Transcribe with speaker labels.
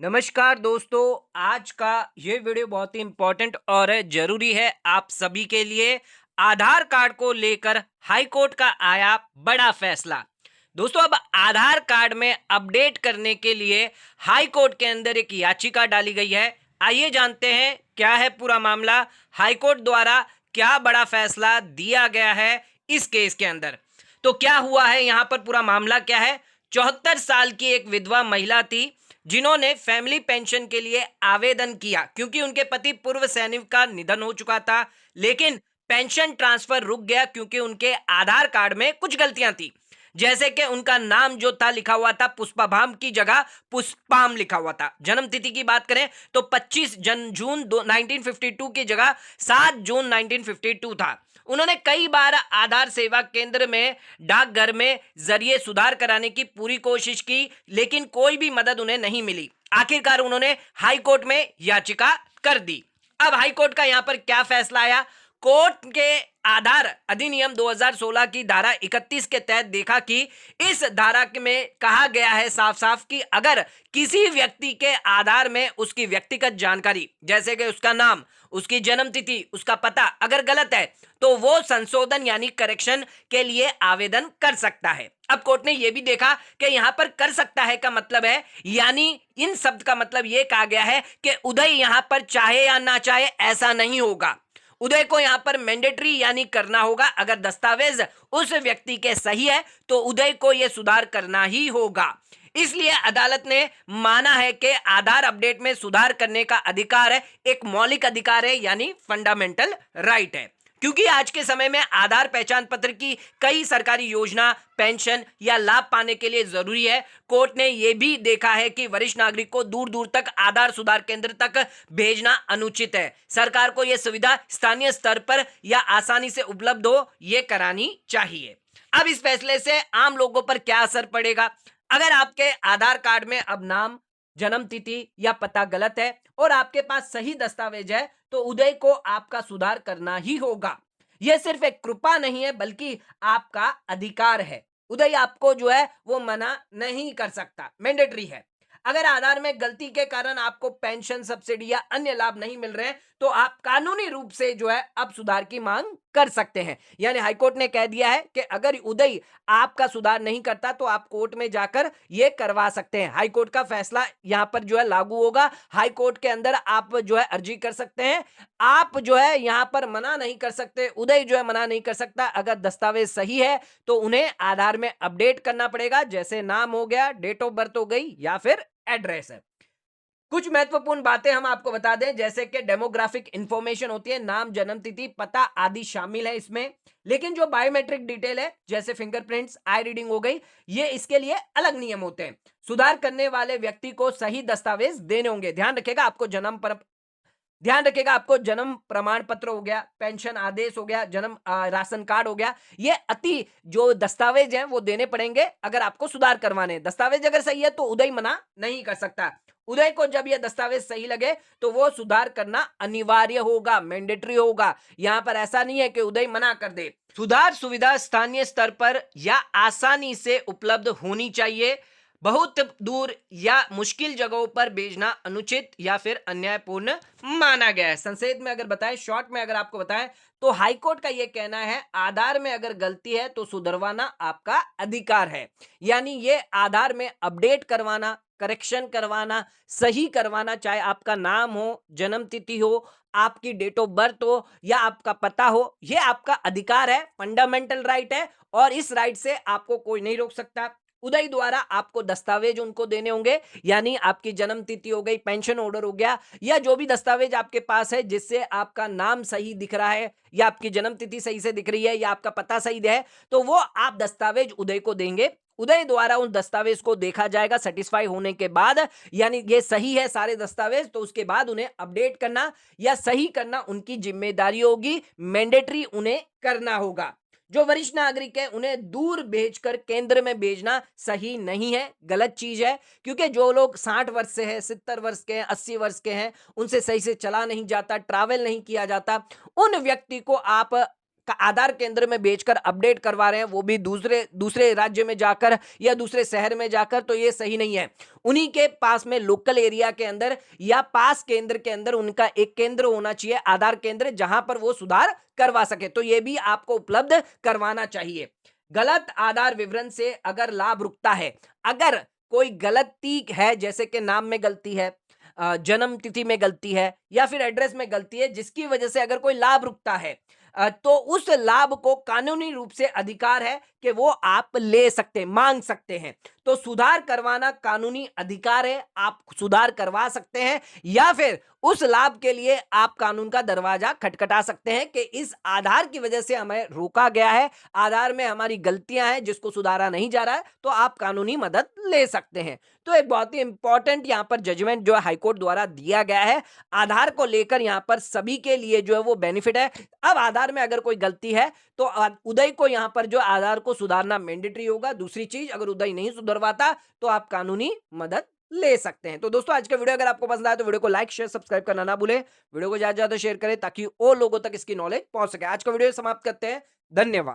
Speaker 1: नमस्कार दोस्तों। आज का ये वीडियो बहुत ही इम्पोर्टेंट और जरूरी है आप सभी के लिए। आधार कार्ड को लेकर हाई कोर्ट का आया बड़ा फैसला। दोस्तों, अब आधार कार्ड में अपडेट करने के लिए हाई कोर्ट के अंदर एक याचिका डाली गई है। आइए जानते हैं क्या है पूरा मामला। हाई कोर्ट द्वारा क्या बड़ा फैसला दिया गया है इस केस के अंदर। तो क्या हुआ है, यहाँ पर पूरा मामला क्या है। 74 साल की एक विधवा महिला थी जिन्होंने फैमिली पेंशन के लिए आवेदन किया क्योंकि उनके पति पूर्व सैनिक का निधन हो चुका था। लेकिन पेंशन ट्रांसफर रुक गया क्योंकि उनके आधार कार्ड में कुछ गलतियां थी। जैसे कि उनका नाम जो था लिखा हुआ था पुष्पाभाम की जगह पुष्पाम लिखा हुआ था। जन्म तिथि की बात करें तो 25 जून 1952 की जगह 7 जून 1952 था। उन्होंने कई बार आधार सेवा केंद्र में, डाकघर में जरिए सुधार कराने की पूरी कोशिश की, लेकिन कोई भी मदद उन्हें नहीं मिली। आखिरकार उन्होंने हाई कोर्ट में याचिका कर दी। अब हाई कोर्ट का यहां पर क्या फैसला आया। कोर्ट के आधार अधिनियम 2016 की धारा 31 के तहत देखा कि इस धारा में कहा गया है साफ साफ कि अगर किसी व्यक्ति के आधार में उसकी व्यक्तिगत जानकारी जैसे कि उसका नाम, उसकी जन्म तिथि, उसका पता अगर गलत है तो वो संशोधन यानी करेक्शन के लिए आवेदन कर सकता है। अब कोर्ट ने यह भी देखा कि यहां पर कर सकता है का मतलब है, यानी इन शब्द का मतलब यह कहा गया है कि उदय यहां पर चाहे या ना चाहे ऐसा नहीं होगा। उदय को यहां पर मैंडेटरी यानी करना होगा। अगर दस्तावेज उस व्यक्ति के सही है तो उदय को यह सुधार करना ही होगा। इसलिए अदालत ने माना है कि आधार अपडेट में सुधार करने का अधिकार है, एक मौलिक अधिकार है यानी फंडामेंटल राइट है। क्योंकि आज के समय में आधार पहचान पत्र की कई सरकारी योजना, पेंशन या लाभ पाने के लिए जरूरी है। कोर्ट ने यह भी देखा है कि वरिष्ठ नागरिक को दूर दूर तक आधार सुधार केंद्र तक भेजना अनुचित है। सरकार को यह सुविधा स्थानीय स्तर पर या आसानी से उपलब्ध हो, यह करानी चाहिए। अब इस फैसले से आम लोगों पर क्या असर पड़ेगा। अगर आपके आधार कार्ड में अब नाम, जन्म तिथि या पता गलत है और आपके पास सही दस्तावेज है तो उदय को आपका सुधार करना ही होगा। यह सिर्फ एक कृपा नहीं है बल्कि आपका अधिकार है। उदय आपको जो है वो मना नहीं कर सकता, मैंडेटरी है। अगर आधार में गलती के कारण आपको पेंशन, सब्सिडी या अन्य लाभ नहीं मिल रहे हैं तो आप कानूनी रूप से जो है अब सुधार की मांग कर सकते हैं। यानी हाईकोर्ट ने कह दिया है कि अगर उदय आपका सुधार नहीं करता तो आप कोर्ट में जाकर ये करवा सकते हैं। हाई कोर्ट का फैसला यहाँ पर जो है लागू होगा। हाई कोर्ट के अंदर आप जो है अर्जी कर सकते हैं। आप जो है यहाँ पर मना नहीं कर सकते, उदय जो है मना नहीं कर सकता। अगर दस्तावेज सही है तो उन्हें आधार में अपडेट करना पड़ेगा, जैसे नाम हो गया, डेट ऑफ बर्थ हो गई या फिर एड्रेस है। कुछ महत्वपूर्ण बातें हम आपको बता दें, जैसे कि डेमोग्राफिक इंफॉर्मेशन होती है, नाम, जन्म तिथि, पता आदि शामिल है इसमें। लेकिन जो बायोमेट्रिक डिटेल है जैसे फिंगरप्रिंट्स, आई रीडिंग हो गई, ये इसके लिए अलग नियम होते हैं। सुधार करने वाले व्यक्ति को सही दस्तावेज देने होंगे। ध्यान रखिएगा आपको जन्म प्रमाण पत्र हो गया, पेंशन आदेश हो गया, जन्म राशन कार्ड हो गया, ये अति जो दस्तावेज हैं वो देने पड़ेंगे अगर आपको सुधार करवाने हैं। दस्तावेज अगर सही है तो उदय मना नहीं कर सकता। उदय को जब ये दस्तावेज सही लगे तो वो सुधार करना अनिवार्य होगा, मैंडेटरी होगा। यहां पर ऐसा नहीं है कि उदय मना कर दे। सुधार सुविधा स्थानीय स्तर पर या आसानी से उपलब्ध होनी चाहिए। बहुत दूर या मुश्किल जगहों पर भेजना अनुचित या फिर अन्यायपूर्ण माना गया है। संक्षेप में अगर बताएं, शॉर्ट में अगर आपको बताएं तो हाईकोर्ट का यह कहना है आधार में अगर गलती है तो सुधरवाना आपका अधिकार है। यानी ये आधार में अपडेट करवाना, करेक्शन करवाना, सही करवाना, चाहे आपका नाम हो, जन्म तिथि हो, आपकी डेट ऑफ बर्थ हो या आपका पता हो, यह आपका अधिकार है, फंडामेंटल राइट है और इस राइट से आपको कोई नहीं रोक सकता। उदय द्वारा आपको दस्तावेज उनको देने होंगे, यानी आपकी जन्म तिथि हो गई, पेंशन ऑर्डर हो गया या जो भी दस्तावेज आपके पास है जिससे आपका नाम सही दिख रहा है या आपकी जन्म तिथि सही से दिख रही है या आपका पता सही है, तो वो आप दस्तावेज उदय को देंगे। उदय द्वारा उन दस्तावेज को देखा जाएगा सेटिस्फाई होने के बाद, यानी ये सही है सारे दस्तावेज, तो उसके बाद उन्हें अपडेट करना या सही करना उनकी जिम्मेदारी होगी, मैंडेटरी उन्हें करना होगा। जो वरिष्ठ नागरिक है उन्हें दूर भेजकर केंद्र में भेजना सही नहीं है, गलत चीज है। क्योंकि जो लोग 60 वर्ष से हैं, 70 वर्ष के हैं, 80 वर्ष के हैं, उनसे सही से चला नहीं जाता, ट्रैवल नहीं किया जाता, उन व्यक्ति को आप आधार केंद्र में बेचकर अपडेट करवा रहे हैं, वो भी दूसरे दूसरे राज्य में जाकर या दूसरे शहर में जाकर, तो ये सही नहीं है। उन्हीं के पास में लोकल एरिया के अंदर या पास केंद्र के अंदर उनका एक केंद्र होना चाहिए, आधार केंद्र, जहां पर वो सुधार करवा सके, तो ये भी आपको उपलब्ध करवाना चाहिए। गलत आधार विवरण से अगर लाभ रुकता है, अगर कोई गलती है, जैसे कि नाम में गलती है, जन्म तिथि में गलती है या फिर एड्रेस में गलती है, जिसकी वजह से अगर कोई लाभ रुकता है, तो उस लाभ को कानूनी रूप से अधिकार है कि वो आप ले सकते हैं, मांग सकते हैं। तो सुधार करवाना कानूनी अधिकार है, आप सुधार करवा सकते हैं या फिर उस लाभ के लिए आप कानून का दरवाजा खटखटा सकते हैं कि इस आधार की वजह से हमें रोका गया है, आधार में हमारी गलतियां हैं जिसको सुधारा नहीं जा रहा है, तो आप कानूनी मदद ले सकते हैं। तो एक बहुत ही इंपॉर्टेंट यहाँ पर जजमेंट जो है हाईकोर्ट द्वारा दिया गया है, आधार को लेकर यहाँ पर सभी के लिए जो है वो बेनिफिट है। अब आधार में अगर कोई गलती है तो उदय को यहाँ पर जो आधार को सुधारना मैंडेटरी होगा। दूसरी चीज, अगर उदय नहीं सुधरवाता तो आप कानूनी मदद ले सकते हैं। तो दोस्तों, आज का वीडियो अगर आपको पसंद आया तो वीडियो को लाइक शेयर सब्सक्राइब करना ना भूलें, वीडियो को ज्यादा से ज्यादा शेयर करें ताकि और लोगों तक इसकी नॉलेज पहुंच सके। आज का वीडियो समाप्त करते हैं, धन्यवाद।